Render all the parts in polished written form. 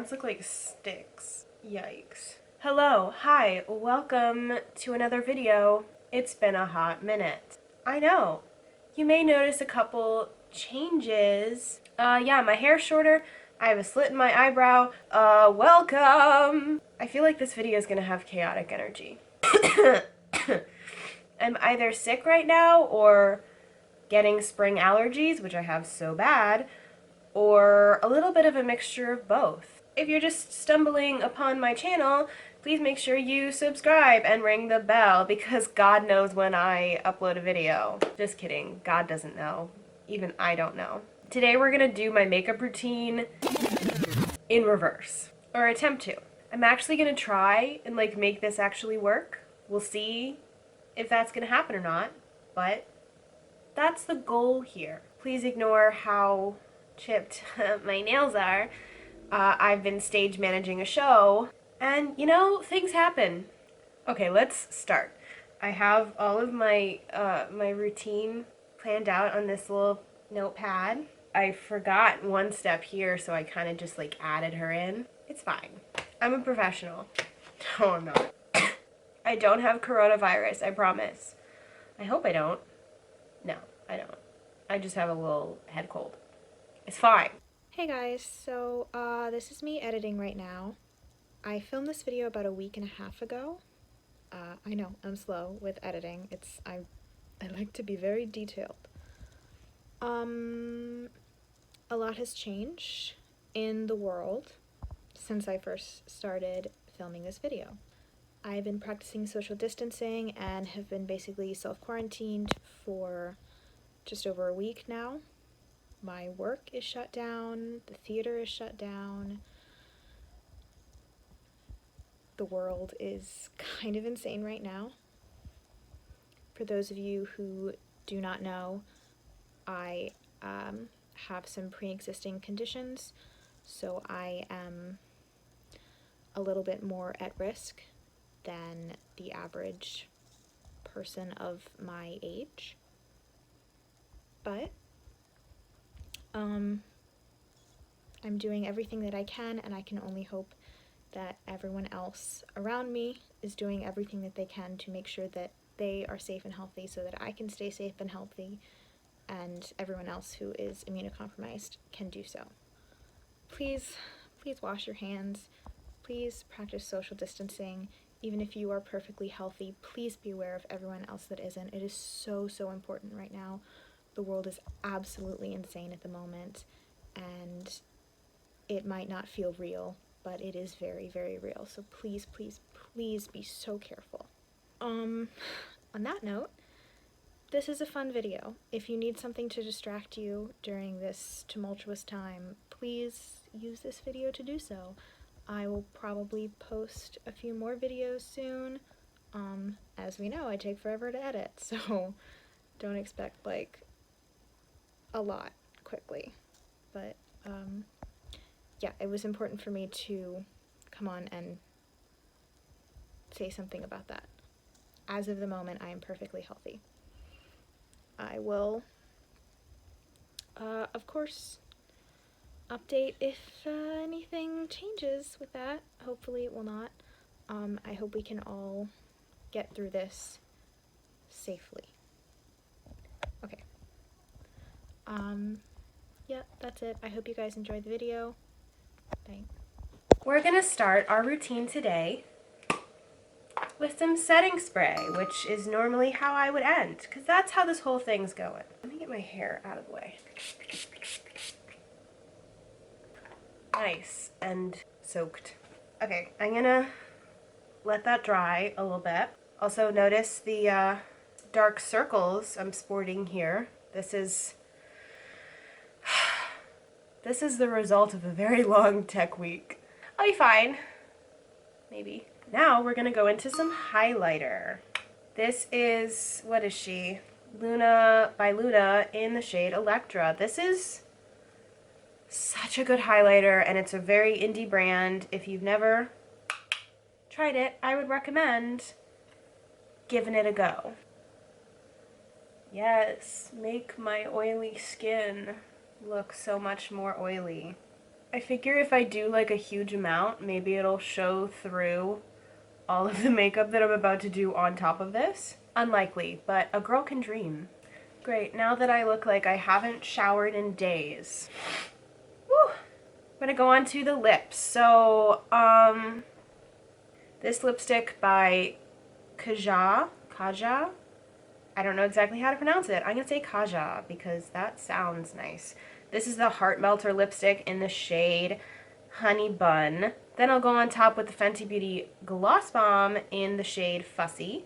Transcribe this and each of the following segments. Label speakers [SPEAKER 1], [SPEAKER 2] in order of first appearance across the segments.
[SPEAKER 1] pants look like Stix. Yikes. Hello, hi, welcome to another video. It's been a hot minute. I know. You may notice a couple changes. Yeah, my hair's shorter. I have a slit in my eyebrow. Welcome! I feel like this video is gonna have chaotic energy. I'm either sick right now or getting spring allergies, which I have so bad, or a little bit of a mixture of both. If you're just stumbling upon my channel, please make sure you subscribe and ring the bell because God knows when I upload a video. Just kidding, God doesn't know. Even I don't know. Today we're gonna do my makeup routine in reverse, or attempt to. I'm actually gonna try and make this actually work. We'll see if that's gonna happen or not, but that's the goal here. Please ignore how chipped my nails are. I've been stage managing a show, and you know, things happen. Okay, let's start. I have all of my my routine planned out on this little notepad. I forgot one step here, so I kind of just added her in. It's fine. I'm a professional. No, I'm not. I don't have coronavirus, I promise. I hope I don't. No, I don't. I just have a little head cold. It's fine.
[SPEAKER 2] Hey guys, so this is me editing right now. I filmed this video about a week and a half ago. I know, I'm slow with editing. I like to be very detailed. A lot has changed in the world since I first started filming this video. I've been practicing social distancing and have been basically self-quarantined for just over a week now. My work is shut down, the theater is shut down. The world is kind of insane right now. For those of you who do not know, I have some pre-existing conditions, so I am a little bit more at risk than the average person of my age. But I'm doing everything that I can, and I can only hope that everyone else around me is doing everything that they can to make sure that they are safe and healthy so that I can stay safe and healthy, and everyone else who is immunocompromised can do so. Please wash your hands. Please practice social distancing. Even if you are perfectly healthy, please be aware of everyone else that isn't. It is so, so important right now. The world is absolutely insane at the moment, and it might not feel real, but it is very, very real. So please, please, please be so careful. On that note, this is a fun video. If you need something to distract you during this tumultuous time, please use this video to do so. I will probably post a few more videos soon. As we know, I take forever to edit, so don't expect a lot quickly. But yeah, it was important for me to come on and say something about that. As of the moment, I am perfectly healthy. I will, of course, update if anything changes with that. Hopefully it will not. I hope we can all get through this safely. Okay. Yeah, that's it. I hope you guys enjoyed the video. Thanks.
[SPEAKER 1] We're gonna start our routine today with some setting spray, which is normally how I would end, because that's how this whole thing's going. Let me get my hair out of the way. Nice and soaked. Okay, I'm gonna let that dry a little bit. Also notice the dark circles I'm sporting here. This is the result of a very long tech week. I'll be fine. Maybe. Now we're gonna go into some highlighter. This is, what is she? Luna by Luna in the shade Electra. This is such a good highlighter, and it's a very indie brand. If you've never tried it, I would recommend giving it a go. Yes, make my oily skin look so much more oily. I figure if I do like a huge amount, maybe it'll show through all of the makeup that I'm about to do on top of this. Unlikely, but a girl can dream. Great, now that I look like I haven't showered in days. Woo! I'm gonna go on to the lips. So, this lipstick by Kaja. I don't know exactly how to pronounce it. I'm gonna say Kaja because that sounds nice. This is the Heart Melter lipstick in the shade Honey Bun. Then I'll go on top with the Fenty Beauty Gloss Bomb in the shade Fussy.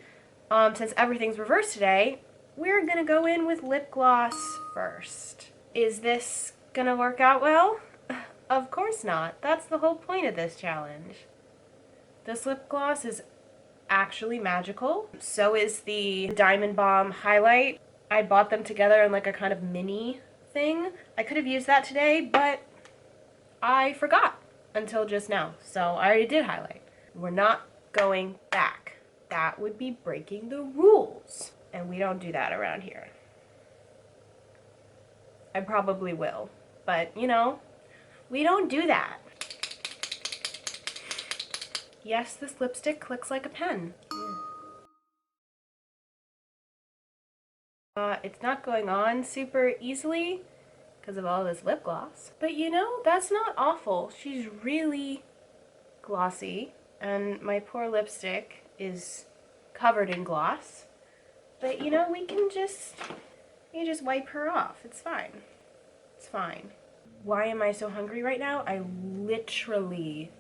[SPEAKER 1] Since everything's reversed today, we're gonna go in with lip gloss first. Is this gonna work out well? Of course not. That's the whole point of this challenge. This lip gloss is actually magical. So is the Diamond Bomb highlight. I bought them together in like a kind of mini thing. I could have used that today, but I forgot until just now. So I already did highlight. We're not going back. That would be breaking the rules. And we don't do that around here. I probably will, but you know, we don't do that. Yes, this lipstick clicks like a pen. It's not going on super easily because of all this lip gloss. But you know, that's not awful. She's really glossy, and my poor lipstick is covered in gloss. But you know, we can just wipe her off. It's fine. It's fine. Why am I so hungry right now? I literally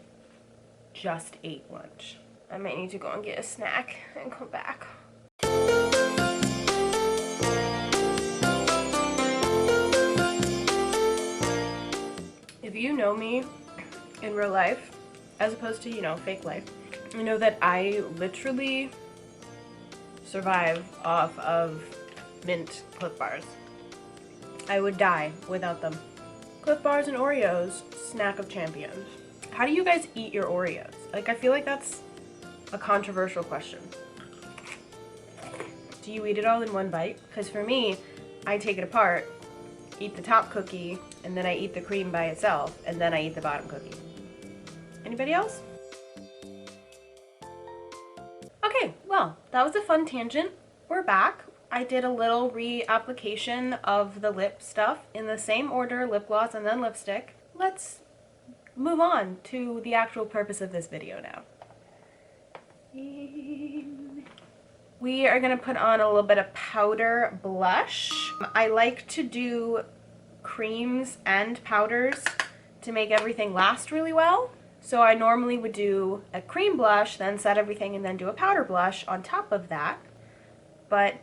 [SPEAKER 1] just ate lunch. I might need to go and get a snack and come back. If you know me in real life, as opposed to, you know, fake life, you know that I literally survive off of mint Clif Bars. I would die without them. Clif Bars and Oreos, snack of champions. How do you guys eat your Oreos? Like, I feel like that's a controversial question. Do you eat it all in one bite? Because for me, I take it apart, eat the top cookie, and then I eat the cream by itself, and then I eat the bottom cookie. Anybody else? Okay, well, that was a fun tangent. We're back. I did a little reapplication of the lip stuff in the same order, lip gloss and then lipstick. Let's move on to the actual purpose of this video now. We are going to put on a little bit of powder blush. I like to do creams and powders to make everything last really well. So I normally would do a cream blush, then set everything, and then do a powder blush on top of that. But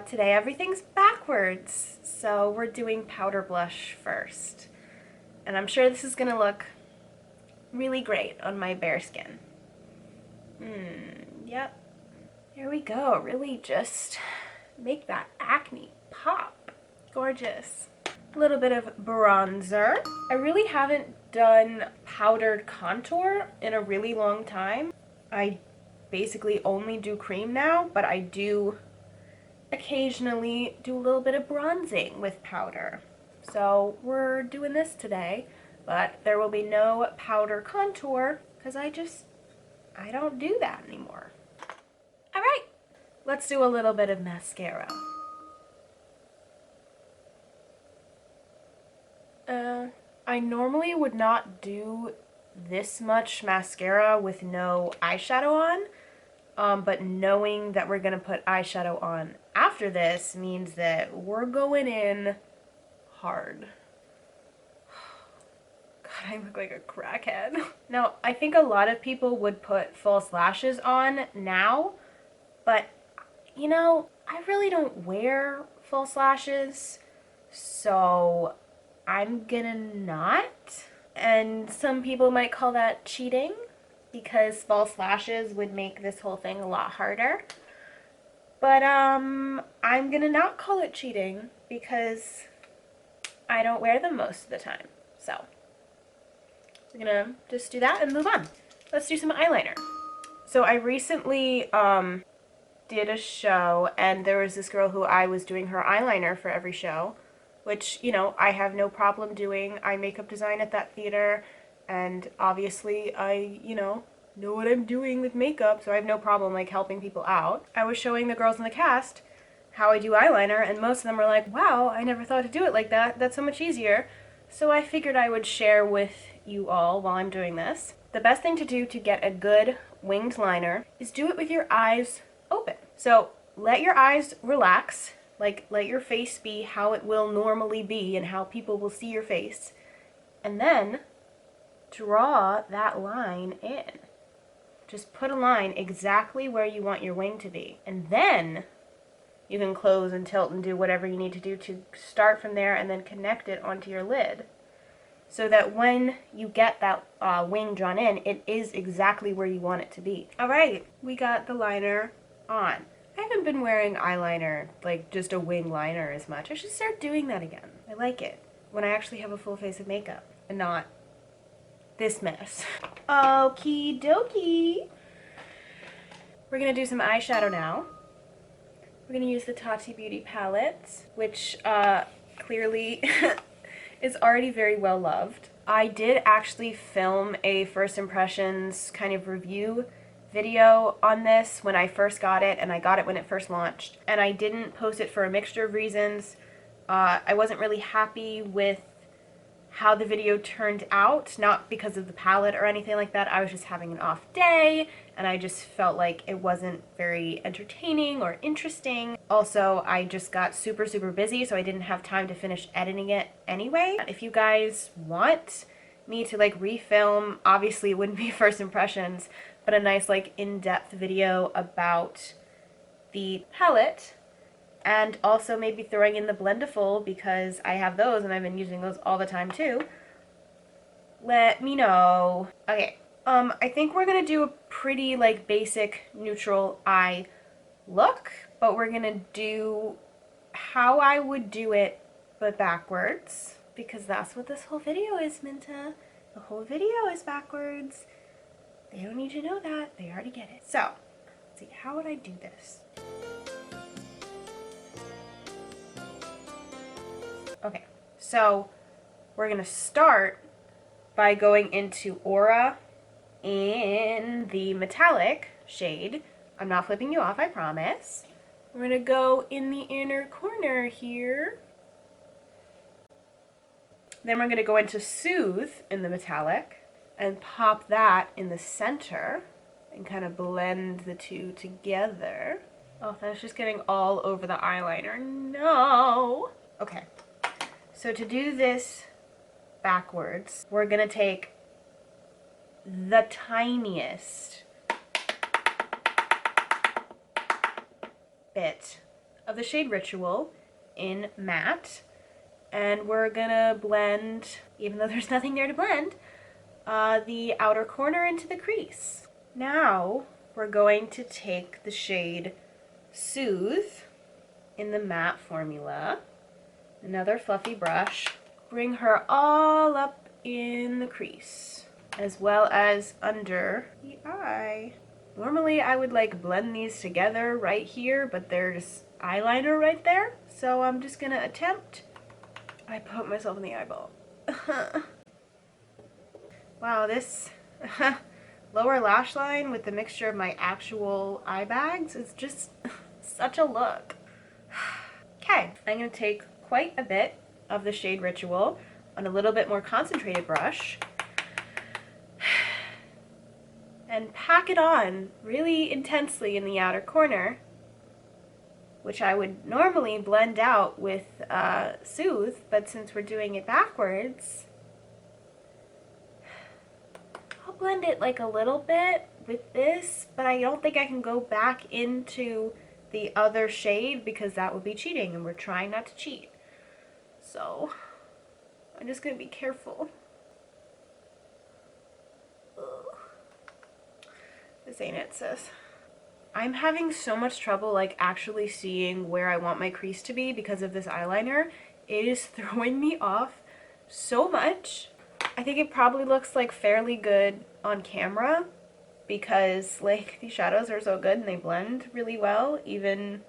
[SPEAKER 1] today everything's backwards, so we're doing powder blush first. And I'm sure this is going to look really great on my bare skin. Yep. Here we go. Really just make that acne pop. Gorgeous. A little bit of bronzer. I really haven't done powdered contour in a really long time. I basically only do cream now, but I do occasionally do a little bit of bronzing with powder. So we're doing this today, but there will be no powder contour because I don't do that anymore. All right, let's do a little bit of mascara. I normally would not do this much mascara with no eyeshadow on, but knowing that we're gonna put eyeshadow on after this means that we're going in hard. God, I look like a crackhead. Now, I think a lot of people would put false lashes on now, but you know, I really don't wear false lashes, so I'm gonna not. And some people might call that cheating because false lashes would make this whole thing a lot harder. But I'm gonna not call it cheating because I don't wear them most of the time. So we're gonna just do that and move on. Let's do some eyeliner. So I recently did a show, and there was this girl who I was doing her eyeliner for every show. which, you know, I have no problem doing. I makeup design at that theater, and obviously I, you know what I'm doing with makeup, so I have no problem like helping people out. I was showing the girls in the cast how I do eyeliner, and most of them were like, wow, I never thought to do it like that. That's so much easier. So I figured I would share with you all while I'm doing this. The best thing to do to get a good winged liner is do it with your eyes open. So let your eyes relax, like let your face be how it will normally be and how people will see your face. And then draw that line in. Just put a line exactly where you want your wing to be. And then you can close and tilt and do whatever you need to do to start from there and then connect it onto your lid. So that when you get that wing drawn in, it is exactly where you want it to be. Alright, we got the liner on. I haven't been wearing eyeliner, like just a wing liner as much. I should start doing that again. I like it. When I actually have a full face of makeup and not this mess. Okie dokie. We're gonna do some eyeshadow now. We're gonna use the Tati Beauty palette, which clearly is already very well loved. I did actually film a first impressions kind of review video on this when I first got it, and I got it when it first launched. And I didn't post it for a mixture of reasons. I wasn't really happy with how the video turned out, not because of the palette or anything like that. I was just having an off day, and I just felt like it wasn't very entertaining or interesting. Also, I just got super busy, so I didn't have time to finish editing it anyway. If you guys want me to like refilm, obviously it wouldn't be first impressions, but a nice like in-depth video about the palette, and also maybe throwing in the Blendiful because I have those and I've been using those all the time too, let me know. Okay, I think we're gonna do a pretty like basic neutral eye look, but we're gonna do how I would do it but backwards, because that's what this whole video is, Minta. The whole video is backwards. They don't need to know that, they already get it. So, let's see, how would I do this? Okay, so we're gonna start by going into Aura in the metallic shade. I'm not flipping you off, I promise. We're gonna go in the inner corner here. Then we're gonna go into Soothe in the metallic and pop that in the center and kind of blend the two together. Oh, that's just getting all over the eyeliner. No! Okay. So to do this backwards, we're gonna take the tiniest bit of the shade Ritual in matte, and we're gonna blend, even though there's nothing there to blend, the outer corner into the crease. Now we're going to take the shade Soothe in the matte formula, another fluffy brush, bring her all up in the crease, as well as under the eye. Normally I would like blend these together right here, but there's eyeliner right there, so I'm just gonna attempt. I put myself in the eyeball. Wow, this lower lash line with the mixture of my actual eye bags is just such a look. Okay, I'm gonna take quite a bit of the shade Ritual on a little bit more concentrated brush and pack it on really intensely in the outer corner, which I would normally blend out with Soothe, but since we're doing it backwards, I'll blend it like a little bit with this, but I don't think I can go back into the other shade because that would be cheating, and we're trying not to cheat. So I'm just gonna be careful. Ugh. This ain't it, sis. I'm having so much trouble like actually seeing where I want my crease to be because of this eyeliner. It is throwing me off so much. I think it probably looks like fairly good on camera because like these shadows are so good and they blend really well even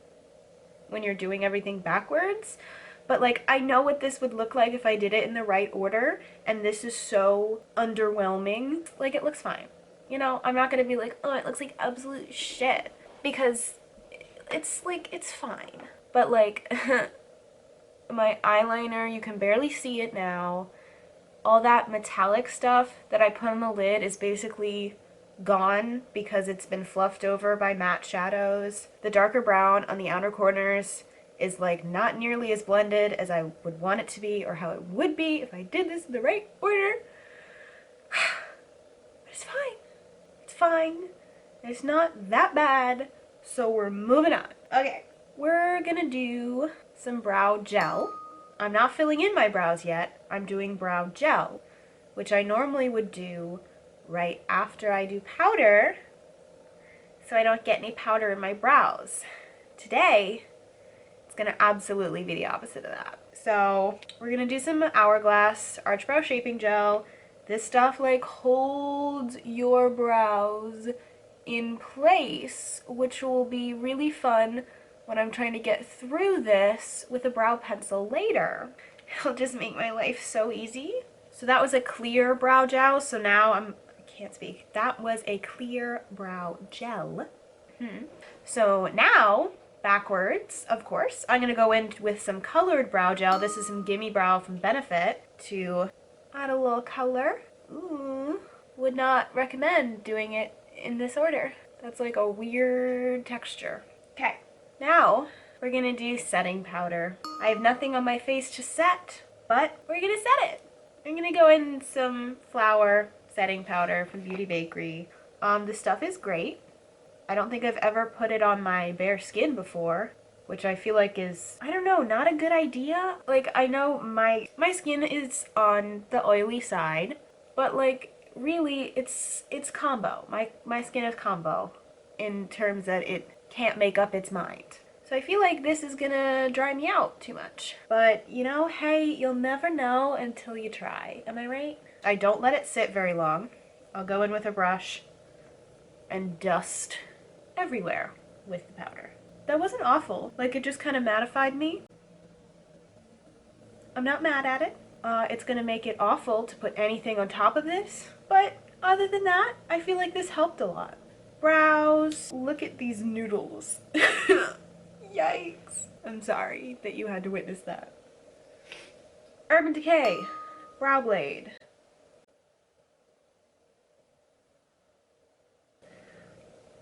[SPEAKER 1] when you're doing everything backwards. but like I know what this would look like if I did it in the right order, and this is so underwhelming. Like, it looks fine. You know, I'm not gonna be like, oh, it looks like absolute shit, because it's like, it's fine. But like, my eyeliner, you can barely see it now. All that metallic stuff that I put on the lid is basically gone because it's been fluffed over by matte shadows. The darker brown on the outer corners is like not nearly as blended as I would want it to be, or how it would be if I did this in the right order. But it's fine. It's fine. It's not that bad, so we're moving on. Okay, we're gonna do some brow gel. I'm not filling in my brows yet. I'm doing brow gel, which I normally would do right after I do powder, so I don't get any powder in my brows. Today, it's gonna absolutely be the opposite of that. So we're gonna do some Hourglass Arch Brow Shaping Gel. This stuff like holds your brows in place, which will be really fun when I'm trying to get through this with a brow pencil later. It'll just make my life so easy. So that was a clear brow gel, so now I can't speak. That was a clear brow gel. So now, backwards, of course, I'm gonna go in with some colored brow gel. This is some Gimme Brow from Benefit to add a little color. Ooh, would not recommend doing it in this order. That's like a weird texture. Okay, now we're gonna do setting powder. I have nothing on my face to set, but we're gonna set it. I'm gonna go in some flour setting powder from Beauty Bakerie. This stuff is great. I don't think I've ever put it on my bare skin before, which I feel like is, I don't know, not a good idea. Like, I know my skin is on the oily side, but like, really, it's combo. My skin is combo in terms that it can't make up its mind. So I feel like this is gonna dry me out too much. But, you know, hey, you'll never know until you try. Am I right? I don't let it sit very long. I'll go in with a brush and dust everywhere with the powder. That wasn't awful. Like, it just kind of mattified me. I'm not mad at it. It's gonna make it awful to put anything on top of this, but other than that, I feel like this helped a lot. Brows. Look at these noodles. Yikes. I'm sorry that you had to witness that. Urban Decay Brow Blade.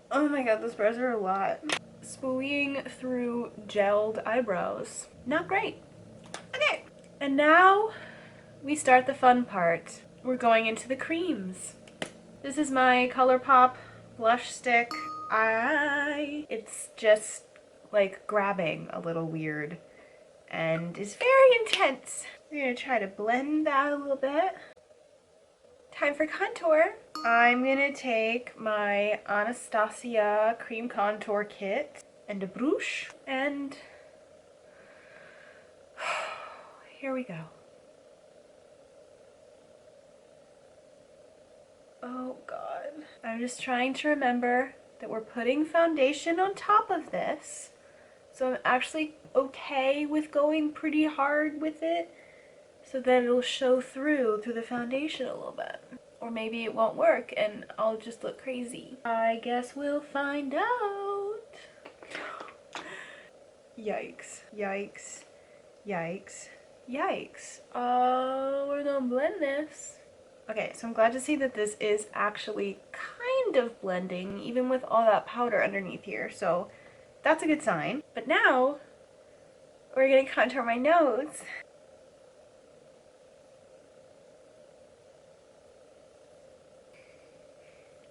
[SPEAKER 1] Oh my god, those brows are a lot. Spooling through gelled eyebrows. Not great. Okay, and now we start the fun part. We're going into the creams. This is my Colourpop blush stick. It's just like grabbing a little weird and is very intense. We're gonna try to blend that a little bit. Time for contour. I'm gonna take my Anastasia cream contour kit and a brush, and here we go. Oh god. I'm just trying to remember that we're putting foundation on top of this, so I'm actually okay with going pretty hard with it so that it'll show through the foundation a little bit. Or maybe it won't work and I'll just look crazy. I guess we'll find out. Yikes. Yikes. Yikes. Yikes. We're gonna blend this. Okay, so I'm glad to see that this is actually kind of blending, even with all that powder underneath here, so that's a good sign. But now, we're gonna contour my nose.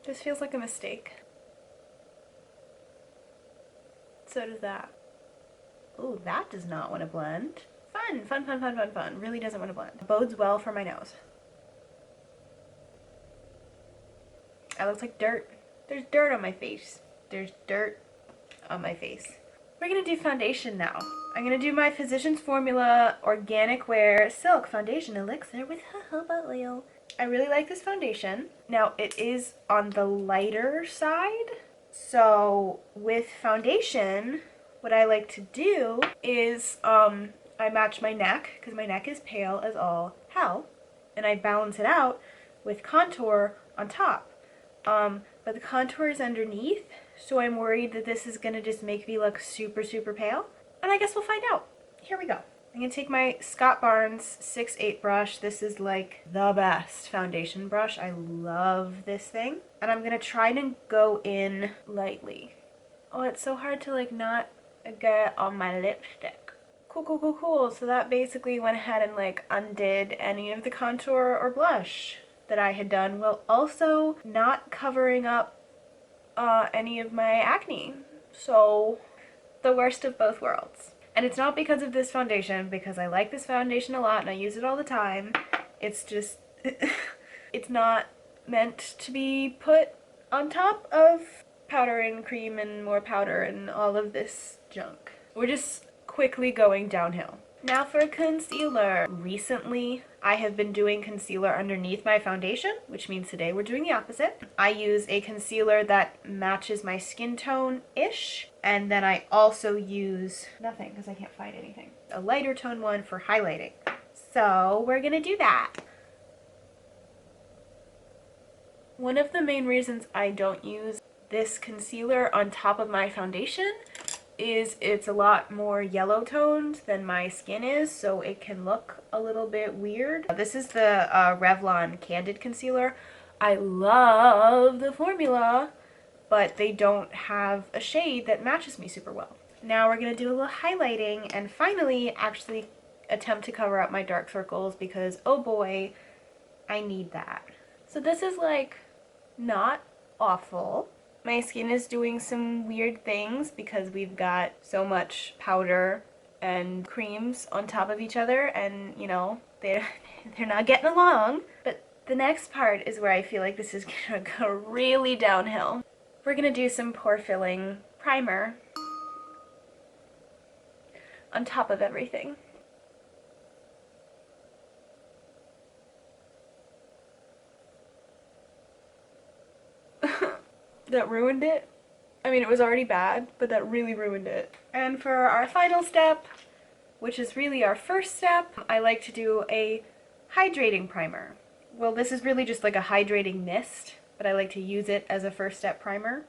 [SPEAKER 1] This feels like a mistake. So does that. Ooh, that does not want to blend. Fun, fun, fun, fun, fun, fun. Really doesn't want to blend. Bodes well for my nose. That looks like dirt. There's dirt on my face. There's dirt on my face. We're gonna do foundation now. I'm gonna do my Physicians Formula Organic Wear Silk Foundation Elixir with jojoba oil. I really like this foundation. Now, it is on the lighter side. So with foundation, what I like to do is I I match my neck, because my neck is pale as all hell, and I balance it out with contour on top. But the contour is underneath, so I'm worried that this is going to just make me look super, super pale. And I guess we'll find out. Here we go. I'm going to take my Scott Barnes 6'8" brush. This is like the best foundation brush. I love this thing. And I'm going to try to go in lightly. Oh, it's so hard to like not get on my lipstick. Cool, cool, cool, cool. So that basically went ahead and like undid any of the contour or blush that I had done, while also not covering up any of my acne. So the worst of both worlds. And it's not because of this foundation, because I like this foundation a lot and I use it all the time. It's just, it's not meant to be put on top of powder and cream and more powder and all of this junk. We're just quickly going downhill. Now for concealer. Recently, I have been doing concealer underneath my foundation, which means today we're doing the opposite. I use a concealer that matches my skin tone-ish, and then I also use nothing because I can't find anything. A lighter tone one for highlighting. So we're gonna do that. One of the main reasons I don't use this concealer on top of my foundation is it's a lot more yellow toned than my skin is, so it can look a little bit weird. This is the Revlon Candid concealer. I love the formula, but they don't have a shade that matches me super well. Now we're gonna do a little highlighting and finally actually attempt to cover up my dark circles, because oh boy, I need that. So this is like not awful. My skin is doing some weird things because we've got so much powder and creams on top of each other, and you know, they're not getting along. But the next part is where I feel like this is gonna go really downhill. We're gonna do some pore filling primer on top of everything. That ruined it. I mean, it was already bad, but that really ruined it. And for our final step, which is really our first step, I like to do a hydrating primer. Well, this is really just like a hydrating mist, but I like to use it as a first step primer.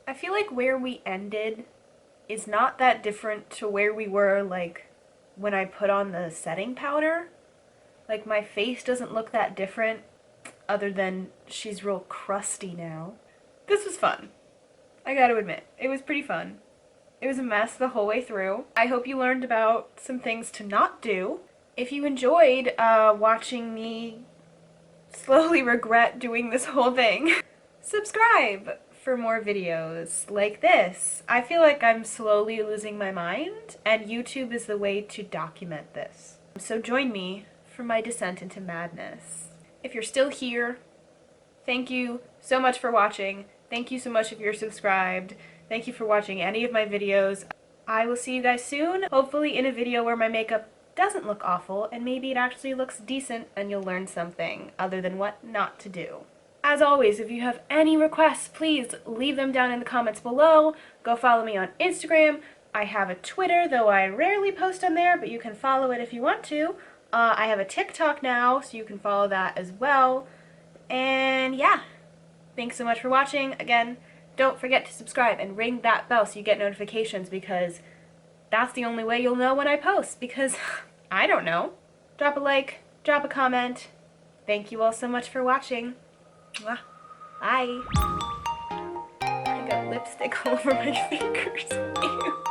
[SPEAKER 1] I feel like where we ended is not that different to where we were like when I put on the setting powder. Like, my face doesn't look that different, other than she's real crusty now. This was fun. I gotta admit, it was pretty fun. It was a mess the whole way through. I hope you learned about some things to not do. If you enjoyed watching me slowly regret doing this whole thing, subscribe for more videos like this. I feel like I'm slowly losing my mind, and YouTube is the way to document this. So join me for my descent into madness. If you're still here, thank you so much for watching. Thank you so much if you're subscribed. Thank you for watching any of my videos. I will see you guys soon, hopefully in a video where my makeup doesn't look awful and maybe it actually looks decent and you'll learn something other than what not to do. As always, if you have any requests, please leave them down in the comments below. Go follow me on Instagram. I have a Twitter, though I rarely post on there, but you can follow it if you want to. I have a TikTok now, so you can follow that as well. And yeah, thanks so much for watching. Again, don't forget to subscribe and ring that bell so you get notifications, because that's the only way you'll know when I post, because I don't know. Drop a like, drop a comment. Thank you all so much for watching. Bye. I got lipstick all over my fingers. Ew.